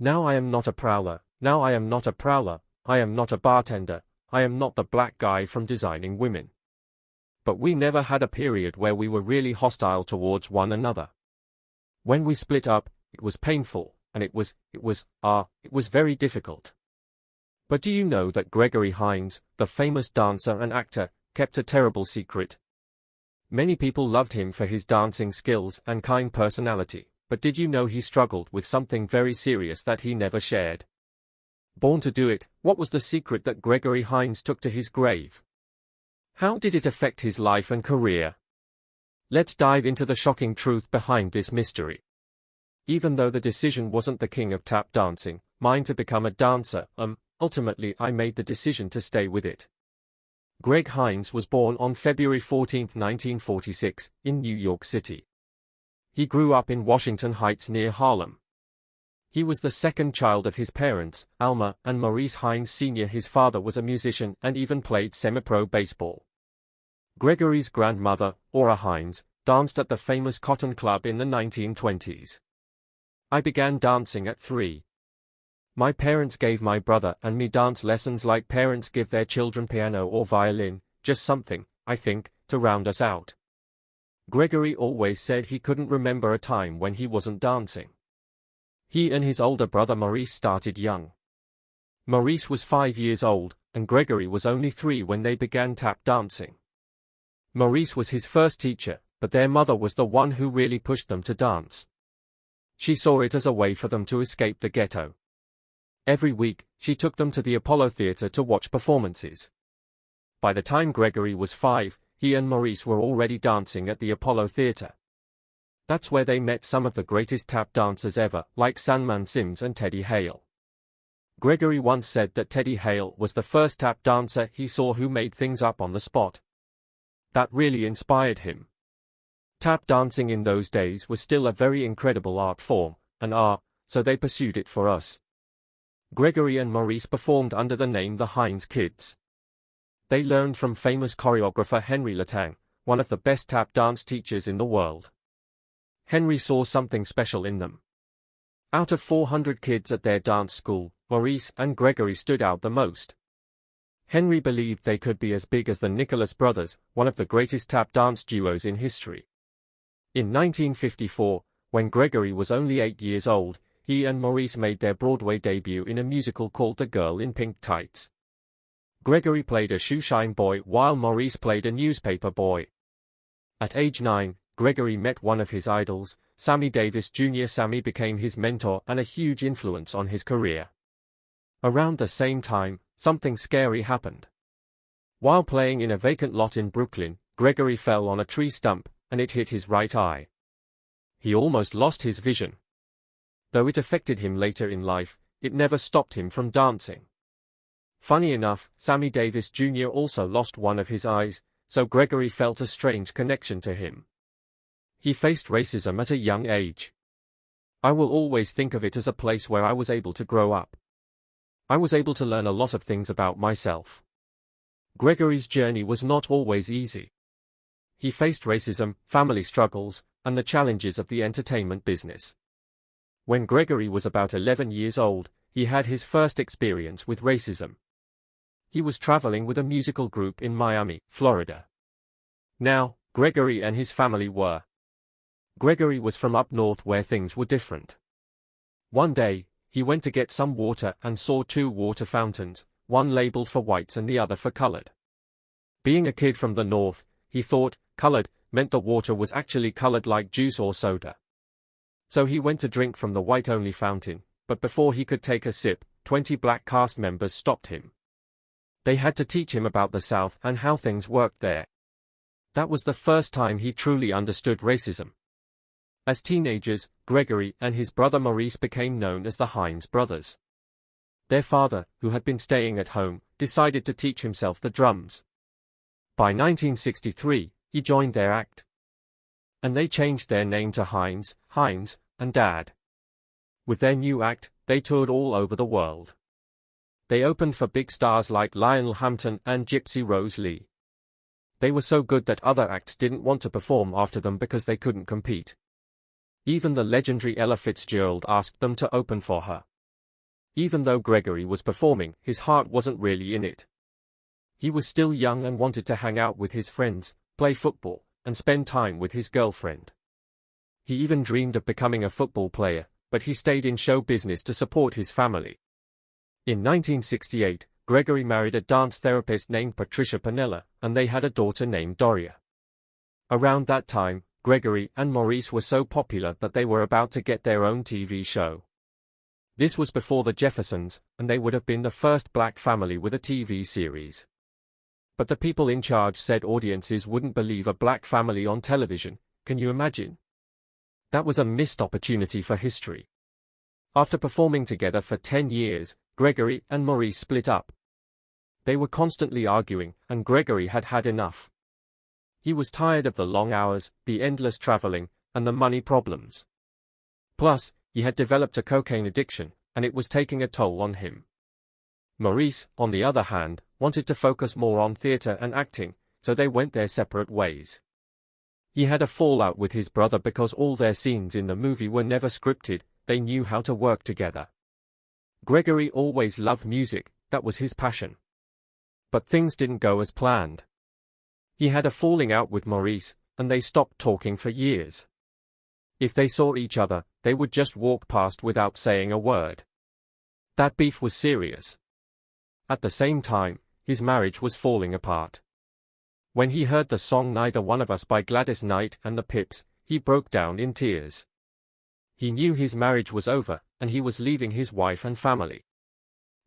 Now I am not a prowler, now I am not a prowler, I am not a bartender, I am not the black guy from Designing Women. But we never had a period where we were really hostile towards one another. When we split up, it was painful, and it was very difficult. But do you know that Gregory Hines, the famous dancer and actor, kept a terrible secret? Many people loved him for his dancing skills and kind personality, but did you know he struggled with something very serious that he never shared? Born to do it, what was the secret that Gregory Hines took to his grave? How did it affect his life and career? Let's dive into the shocking truth behind this mystery. Even though the decision wasn't the king of tap dancing, mine to become a dancer, ultimately I made the decision to stay with it. Greg Hines was born on February 14, 1946, in New York City. He grew up in Washington Heights near Harlem. He was the second child of his parents, Alma and Maurice Hines Sr. His father was a musician and even played semi-pro baseball. Gregory's grandmother, Ora Hines, danced at the famous Cotton Club in the 1920s. I began dancing at 3. My parents gave my brother and me dance lessons like parents give their children piano or violin, just something, I think, to round us out. Gregory always said he couldn't remember a time when he wasn't dancing. He and his older brother Maurice started young. Maurice was 5 years old, and Gregory was only 3 when they began tap dancing. Maurice was his first teacher, but their mother was the one who really pushed them to dance. She saw it as a way for them to escape the ghetto. Every week, she took them to the Apollo Theater to watch performances. By the time Gregory was 5, he and Maurice were already dancing at the Apollo Theater. That's where they met some of the greatest tap dancers ever, like Sandman Sims and Teddy Hale. Gregory once said that Teddy Hale was the first tap dancer he saw who made things up on the spot. That really inspired him. Tap dancing in those days was still a very incredible art form, so they pursued it for us. Gregory and Maurice performed under the name the Hines Kids. They learned from famous choreographer Henry Latang, one of the best tap dance teachers in the world. Henry saw something special in them. Out of 400 kids at their dance school, Maurice and Gregory stood out the most. Henry believed they could be as big as the Nicholas Brothers, one of the greatest tap dance duos in history. In 1954, when Gregory was only 8 years old, he and Maurice made their Broadway debut in a musical called The Girl in Pink Tights. Gregory played a shoeshine boy while Maurice played a newspaper boy. At age 9, Gregory met one of his idols, Sammy Davis Jr. Sammy became his mentor and a huge influence on his career. Around the same time, something scary happened. While playing in a vacant lot in Brooklyn, Gregory fell on a tree stump, and it hit his right eye. He almost lost his vision. Though it affected him later in life, it never stopped him from dancing. Funny enough, Sammy Davis Jr. also lost one of his eyes, so Gregory felt a strange connection to him. He faced racism at a young age. I will always think of it as a place where I was able to grow up. I was able to learn a lot of things about myself. Gregory's journey was not always easy. He faced racism, family struggles, and the challenges of the entertainment business. When Gregory was about 11 years old, he had his first experience with racism. He was traveling with a musical group in Miami, Florida. Now, Gregory and his family were. Gregory was from up north where things were different. One day, he went to get some water and saw 2 water fountains, one labeled for whites and the other for colored. Being a kid from the north, he thought, colored, meant the water was actually colored like juice or soda. So he went to drink from the white-only fountain, but before he could take a sip, 20 black cast members stopped him. They had to teach him about the South and how things worked there. That was the first time he truly understood racism. As teenagers, Gregory and his brother Maurice became known as the Hines brothers. Their father, who had been staying at home, decided to teach himself the drums. By 1963, he joined their act. And they changed their name to Hines, and Dad. With their new act, they toured all over the world. They opened for big stars like Lionel Hampton and Gypsy Rose Lee. They were so good that other acts didn't want to perform after them because they couldn't compete. Even the legendary Ella Fitzgerald asked them to open for her. Even though Gregory was performing, his heart wasn't really in it. He was still young and wanted to hang out with his friends, play football, and spend time with his girlfriend. He even dreamed of becoming a football player, but he stayed in show business to support his family. In 1968, Gregory married a dance therapist named Patricia Panella, and they had a daughter named Doria. Around that time, Gregory and Maurice were so popular that they were about to get their own TV show. This was before the Jeffersons, and they would have been the first black family with a TV series. But the people in charge said audiences wouldn't believe a black family on television. Can you imagine? That was a missed opportunity for history. After performing together for 10 years, Gregory and Maurice split up. They were constantly arguing, and Gregory had had enough. He was tired of the long hours, the endless traveling, and the money problems. Plus, he had developed a cocaine addiction, and it was taking a toll on him. Maurice, on the other hand, wanted to focus more on theater and acting, so they went their separate ways. He had a fallout with his brother because all their scenes in the movie were never scripted. They knew how to work together. Gregory always loved music, that was his passion. But things didn't go as planned. He had a falling out with Maurice, and they stopped talking for years. If they saw each other, they would just walk past without saying a word. That beef was serious. At the same time, his marriage was falling apart. When he heard the song Neither One of Us by Gladys Knight and the Pips, he broke down in tears. He knew his marriage was over, and he was leaving his wife and family.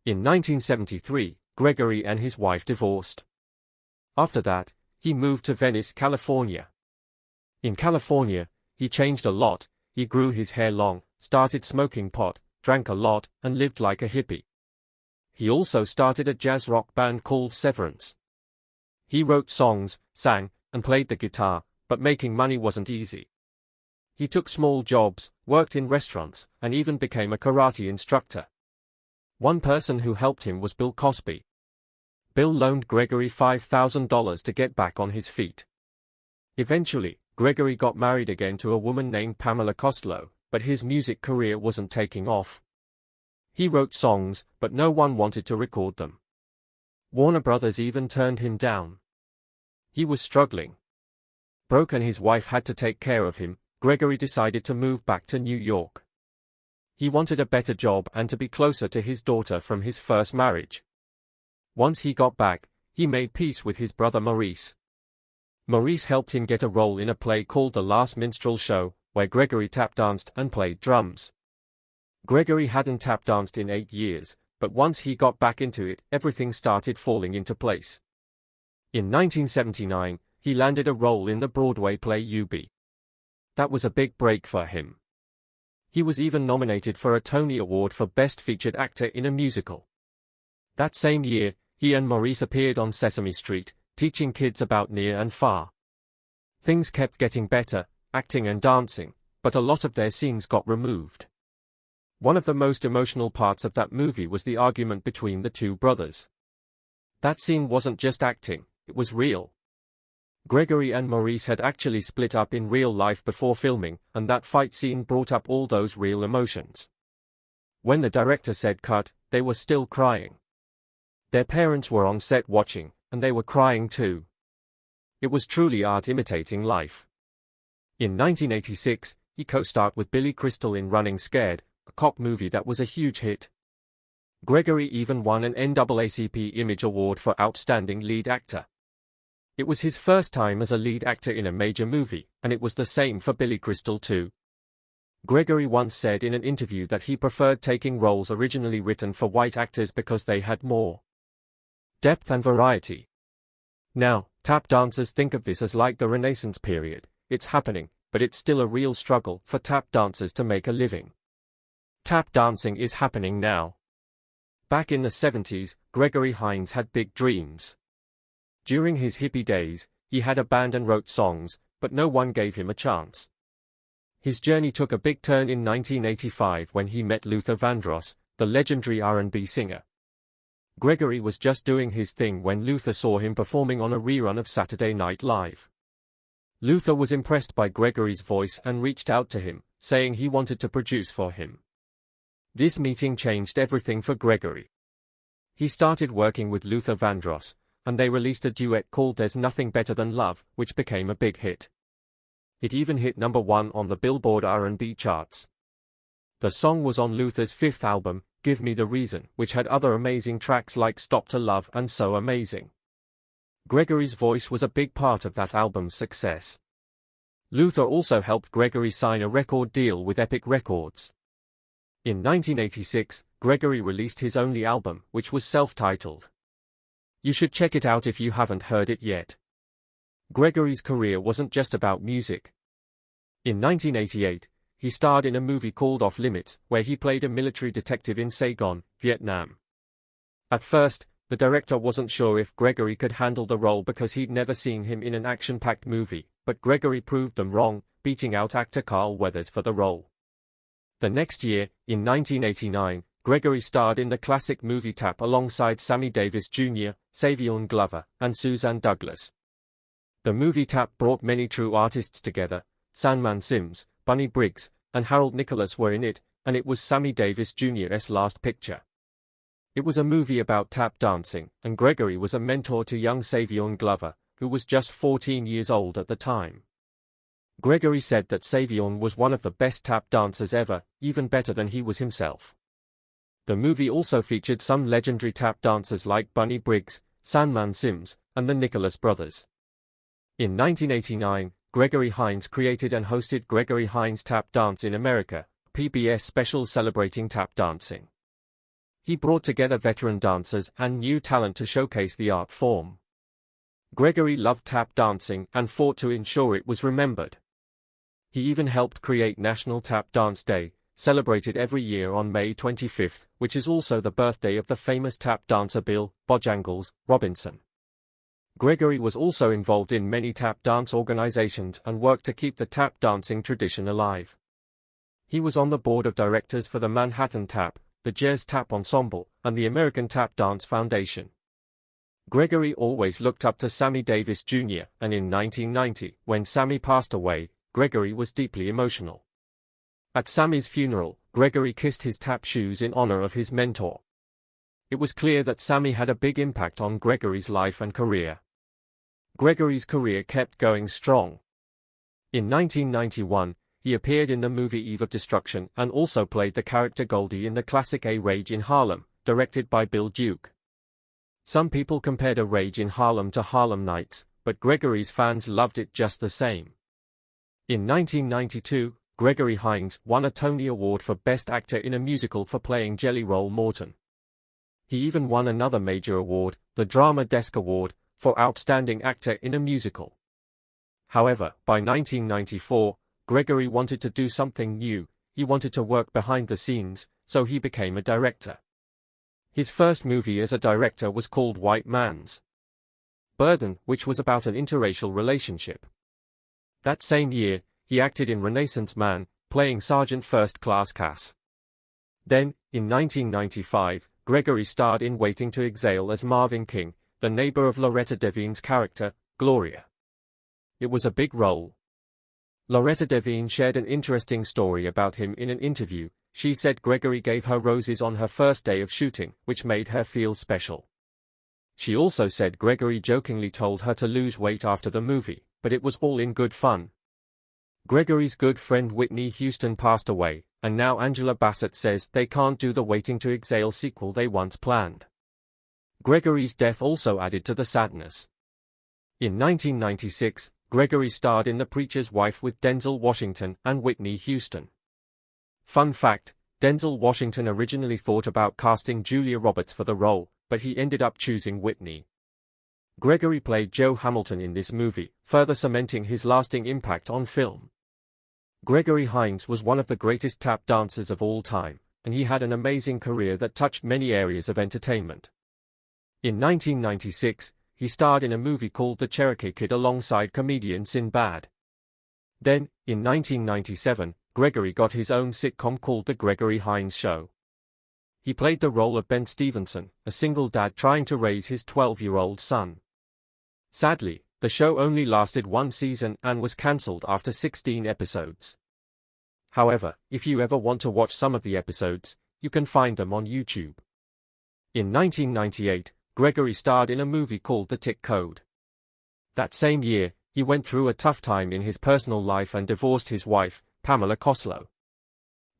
In 1973, Gregory and his wife divorced. After that, he moved to Venice, California. In California, he changed a lot. He grew his hair long, started smoking pot, drank a lot, and lived like a hippie. He also started a jazz rock band called Severance. He wrote songs, sang, and played the guitar, but making money wasn't easy. He took small jobs, worked in restaurants, and even became a karate instructor. One person who helped him was Bill Cosby. Bill loaned Gregory $5,000 to get back on his feet. Eventually, Gregory got married again to a woman named Pamela Costello, but his music career wasn't taking off. He wrote songs, but no one wanted to record them. Warner Brothers even turned him down. He was struggling. Broke and his wife had to take care of him. Gregory decided to move back to New York. He wanted a better job and to be closer to his daughter from his first marriage. Once he got back, he made peace with his brother Maurice. Maurice helped him get a role in a play called The Last Minstrel Show, where Gregory tap danced and played drums. Gregory hadn't tap danced in 8 years, but once he got back into it, everything started falling into place. In 1979, he landed a role in the Broadway play U.B. That was a big break for him. He was even nominated for a Tony Award for Best Featured Actor in a Musical. That same year, he and Maurice appeared on Sesame Street, teaching kids about near and far. Things kept getting better, acting and dancing, but a lot of their scenes got removed. One of the most emotional parts of that movie was the argument between the two brothers. That scene wasn't just acting, it was real. Gregory and Maurice had actually split up in real life before filming, and that fight scene brought up all those real emotions. When the director said cut, they were still crying. Their parents were on set watching, and they were crying too. It was truly art imitating life. In 1986, he co-starred with Billy Crystal in Running Scared, a cop movie that was a huge hit. Gregory even won an NAACP Image Award for Outstanding Lead Actor. It was his first time as a lead actor in a major movie, and it was the same for Billy Crystal too. Gregory once said in an interview that he preferred taking roles originally written for white actors because they had more depth and variety. Now, tap dancers think of this as like the Renaissance period. It's happening, but it's still a real struggle for tap dancers to make a living. Tap dancing is happening now. Back in the 70s, Gregory Hines had big dreams. During his hippie days, he had a band and wrote songs, but no one gave him a chance. His journey took a big turn in 1985 when he met Luther Vandross, the legendary R&B singer. Gregory was just doing his thing when Luther saw him performing on a rerun of Saturday Night Live. Luther was impressed by Gregory's voice and reached out to him, saying he wanted to produce for him. This meeting changed everything for Gregory. He started working with Luther Vandross, and they released a duet called There's Nothing Better Than Love, which became a big hit. It even hit #1 on the Billboard R&B charts. The song was on Luther's fifth album, Give Me the Reason, which had other amazing tracks like Stop to Love and So Amazing. Gregory's voice was a big part of that album's success. Luther also helped Gregory sign a record deal with Epic Records. In 1986, Gregory released his only album, which was self-titled. You should check it out if you haven't heard it yet. Gregory's career wasn't just about music. In 1988, he starred in a movie called Off Limits, where he played a military detective in Saigon, Vietnam. At first, the director wasn't sure if Gregory could handle the role because he'd never seen him in an action-packed movie, but Gregory proved them wrong, beating out actor Carl Weathers for the role. The next year, in 1989, Gregory starred in the classic movie Tap alongside Sammy Davis Jr., Savion Glover, and Suzanne Douglas. The movie Tap brought many true artists together. Sandman Sims, Bunny Briggs, and Harold Nicholas were in it, and it was Sammy Davis Jr.'s last picture. It was a movie about tap dancing, and Gregory was a mentor to young Savion Glover, who was just 14 years old at the time. Gregory said that Savion was one of the best tap dancers ever, even better than he was himself. The movie also featured some legendary tap dancers like Bunny Briggs, Sandman Sims, and the Nicholas brothers. In 1989, Gregory Hines created and hosted Gregory Hines Tap Dance in America, a PBS special celebrating tap dancing. He brought together veteran dancers and new talent to showcase the art form. Gregory loved tap dancing and fought to ensure it was remembered. He even helped create National Tap Dance Day, celebrated every year on May 25, which is also the birthday of the famous tap dancer Bill Bojangles Robinson. Gregory was also involved in many tap dance organizations and worked to keep the tap dancing tradition alive. He was on the board of directors for the Manhattan Tap, the Jazz Tap Ensemble, and the American Tap Dance Foundation. Gregory always looked up to Sammy Davis Jr., and in 1990, when Sammy passed away, Gregory was deeply emotional. At Sammy's funeral, Gregory kissed his tap shoes in honor of his mentor. It was clear that Sammy had a big impact on Gregory's life and career. Gregory's career kept going strong. In 1991, he appeared in the movie Eve of Destruction and also played the character Goldie in the classic A Rage in Harlem, directed by Bill Duke. Some people compared A Rage in Harlem to Harlem Nights, but Gregory's fans loved it just the same. In 1992, Gregory Hines won a Tony Award for Best Actor in a Musical for playing Jelly Roll Morton. He even won another major award, the Drama Desk Award, for Outstanding Actor in a Musical. However, by 1994, Gregory wanted to do something new. He wanted to work behind the scenes, so he became a director. His first movie as a director was called White Man's Burden, which was about an interracial relationship. That same year, he acted in Renaissance Man, playing Sergeant First Class Cass. Then, in 1995, Gregory starred in Waiting to Exhale as Marvin King, the neighbor of Loretta Devine's character, Gloria. It was a big role. Loretta Devine shared an interesting story about him in an interview. She said Gregory gave her roses on her first day of shooting, which made her feel special. She also said Gregory jokingly told her to lose weight after the movie, but it was all in good fun. Gregory's good friend Whitney Houston passed away, and now Angela Bassett says they can't do the Waiting to Exhale sequel they once planned. Gregory's death also added to the sadness. In 1996, Gregory starred in The Preacher's Wife with Denzel Washington and Whitney Houston. Fun fact, Denzel Washington originally thought about casting Julia Roberts for the role, but he ended up choosing Whitney. Gregory played Joe Hamilton in this movie, further cementing his lasting impact on film. Gregory Hines was one of the greatest tap dancers of all time, and he had an amazing career that touched many areas of entertainment. In 1996, he starred in a movie called The Cherokee Kid alongside comedian Sinbad. Then, in 1997, Gregory got his own sitcom called The Gregory Hines Show. He played the role of Ben Stevenson, a single dad trying to raise his 12-year-old son. Sadly, the show only lasted one season and was cancelled after 16 episodes. However, if you ever want to watch some of the episodes, you can find them on YouTube. In 1998, Gregory starred in a movie called The Tick Code. That same year, he went through a tough time in his personal life and divorced his wife, Pamela Coslow.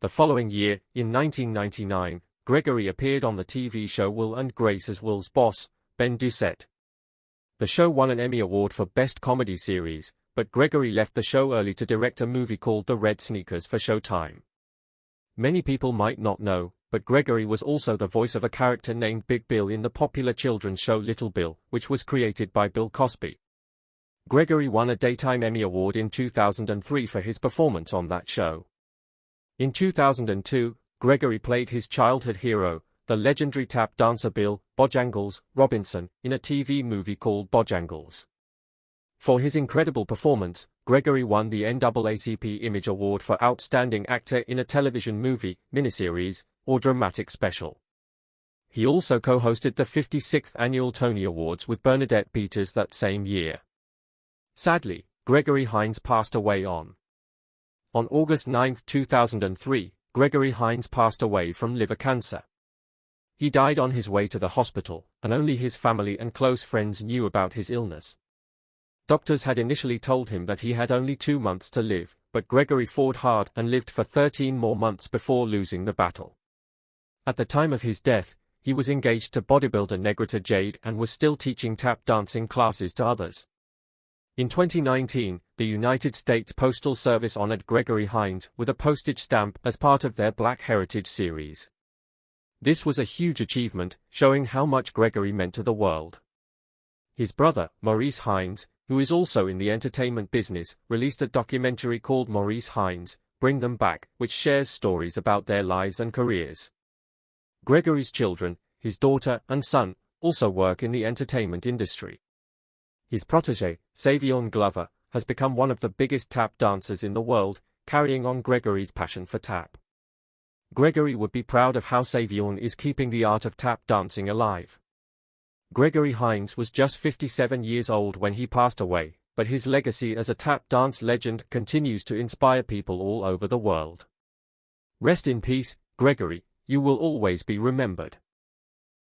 The following year, in 1999, Gregory appeared on the TV show Will and Grace as Will's boss, Ben Doucette. The show won an Emmy Award for Best Comedy Series, but Gregory left the show early to direct a movie called The Red Sneakers for Showtime. Many people might not know, but Gregory was also the voice of a character named Big Bill in the popular children's show Little Bill, which was created by Bill Cosby. Gregory won a Daytime Emmy Award in 2003 for his performance on that show. In 2002, Gregory played his childhood hero, the legendary tap dancer Bill Bojangles Robinson, in a TV movie called Bojangles. For his incredible performance, Gregory won the NAACP Image Award for Outstanding Actor in a Television Movie, Miniseries, or Dramatic Special. He also co-hosted the 56th Annual Tony Awards with Bernadette Peters that same year. Sadly, Gregory Hines passed away on August 9, 2003, Gregory Hines passed away from liver cancer. He died on his way to the hospital, and only his family and close friends knew about his illness. Doctors had initially told him that he had only 2 months to live, but Gregory fought hard and lived for 13 more months before losing the battle. At the time of his death, he was engaged to bodybuilder Negrita Jade and was still teaching tap dancing classes to others. In 2019, the United States Postal Service honored Gregory Hines with a postage stamp as part of their Black Heritage series. This was a huge achievement, showing how much Gregory meant to the world. His brother, Maurice Hines, who is also in the entertainment business, released a documentary called Maurice Hines, Bring Them Back, which shares stories about their lives and careers. Gregory's children, his daughter and son, also work in the entertainment industry. His protege, Savion Glover, has become one of the biggest tap dancers in the world, carrying on Gregory's passion for tap. Gregory would be proud of how Savion is keeping the art of tap dancing alive. Gregory Hines was just 57 years old when he passed away, but his legacy as a tap dance legend continues to inspire people all over the world. Rest in peace, Gregory, you will always be remembered.